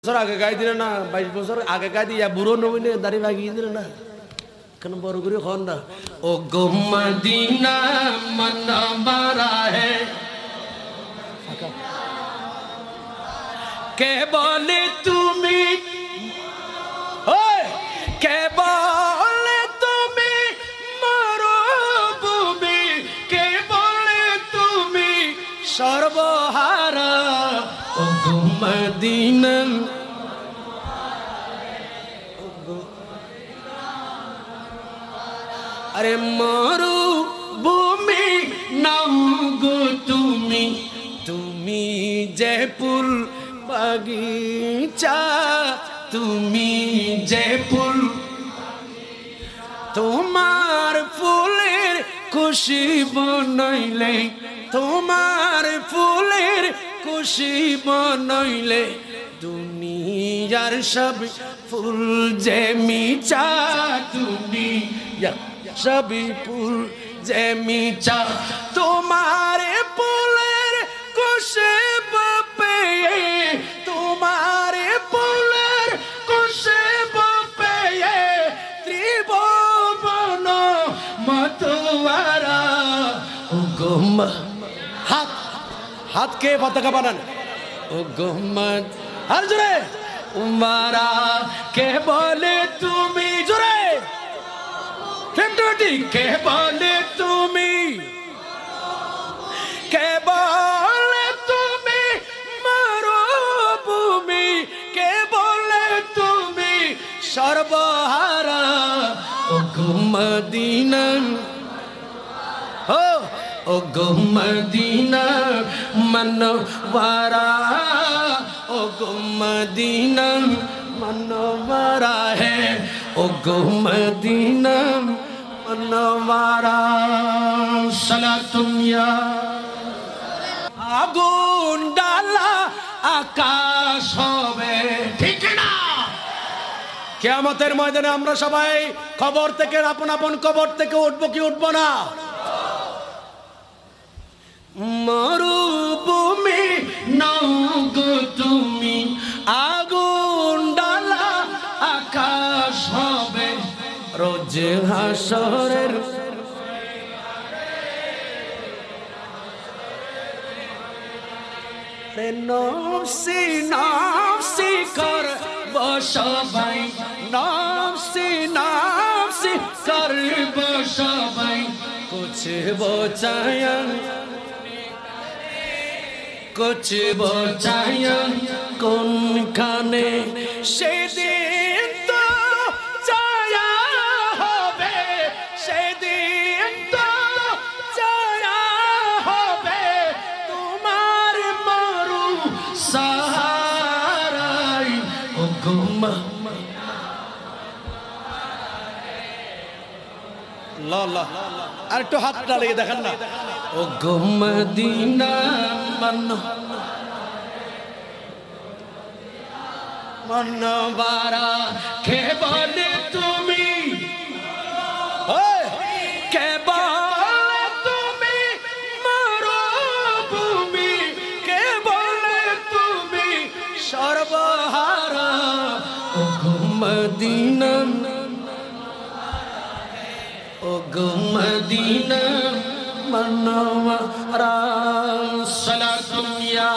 বছর আগে গাই দিলে না, 22 বছর আগে গাই দিয়ে বুড়ো নবীনে দাড়ি ভাগিয়ে দিলে না, কেন বড় করে খন না ও গো মদিনা মুনওয়ারা হে কে বলে তুমি, কে বলে তুমি মরুভূমি, কে বলে তুমি সর্বহারা ও গো মদিনা। আরে মরুভূমি নাও গো তুমি, তুমি যে ফুল বাগিচা, তুমি যে ফুল, তোমার ফুলের খুশি বনাইলে, তোমার ফুলের খুশি বনাইলে দুনিয়ার সব ফুল যে মিছা, দুনিয়া সব ফুল যে মিছা, তোমার ফুলের খুশি পেয়ে, তোমার ফুলের খুশি পেয়ে ত্রিভুবন মতোয়ারা ও গো হাত হাতকে পতাকা বানান ও গো আর জোরে উমারা কে বলে তুমি, জোরে কে বলে তুমি, কে বলে তুমি মরুভূমি, কে বলে তুমি সর্বহারা ও গো মদিনা, ও গো মদিনা মুনওয়ারা, ও গো মদিনা মুনওয়ারা হে, ও গো মদিনা মুনওয়ারা। সালাতুন ইয়া আগুন ডালা আকাশ হবে, ঠিক না? কিয়ামতের ময়দানে আমরা সবাই কবর থেকে, আপন আপন কবর থেকে উঠবো কি উঠবো না? মরুভূমি নাও গো তুমি, আগুন ডালা আকাশ হবে রোজ হাসরের, নফসি নফসি করব সবাই, নফসি নফসি করব সবাই, কুছ বচায়া কুছ বচায়া কোনখানে, সেদিন তো ছায়া হবে, সেদিন তো ছায়া হবে তোমার মরু সাহারাই ও গো আল্লাহ। আর একটু হাতটা লেগে দেখেন না, ও গো মদিনা মুনওয়ারা কে বলে তুমি, কে বলে তুমি মরুভূমি, কে বলে তুমি সর্বহারা ও গো মদিনা, ও গো মদিনা মুনওয়ারা। সালাতুন ইয়া